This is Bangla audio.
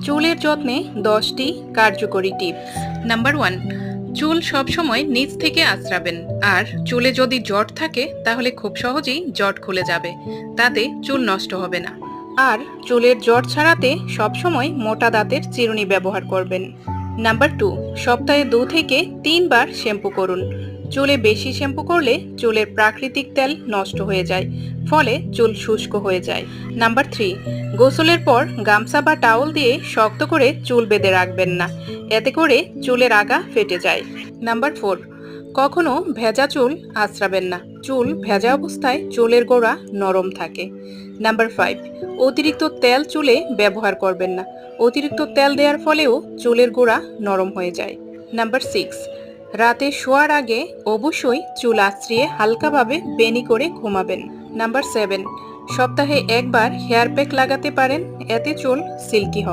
চুলের যত্নে 10টি কার্যকরী টিপস। নাম্বার 1, চুল সবসময় নিচ থেকে আঁচড়াবেন। আর চুলে যদি জট থাকে তাহলে খুব সহজেই জট খুলে যাবে, তাতে চুল নষ্ট হবে না। আর চুলের জট ছাড়াতে সবসময় মোটা দাঁতের চিরুনি ব্যবহার করবেন। নাম্বার 2, সপ্তাহে 2 থেকে 3 বার শ্যাম্পু করুন। চুলে বেশি শ্যাম্পু করলে চুলের প্রাকৃতিক তেল নষ্ট হয়ে যায়, ফলে চুল শুষ্ক হয়ে যায়। নাম্বার 3, গোসলের পর গামছা বা টাওয়াল দিয়ে শক্ত করে চুল বেঁধে রাখবেন না, এতে করে চুলের আগা ফেটে যায়। নাম্বার 4, কখনো ভেজা চুল আঁচড়াবেন না। চুল ভেজা অবস্থায় চুলের গোড়া নরম থাকে। নাম্বার 5, অতিরিক্ত তেল চুলে ব্যবহার করবেন না। অতিরিক্ত তেল দেওয়ার ফলেও চুলের গোড়া নরম হয়ে যায়। নাম্বার 6, রাতে শোয়ার আগে অবশ্যই চুল আঁচড়িয়ে হালকাভাবে বেনি করে ঘুমাবেন। নাম্বার 7, সপ্তাহে একবার হেয়ার প্যাক লাগাতে পারেন, এতে চুল সিল্কি হবে।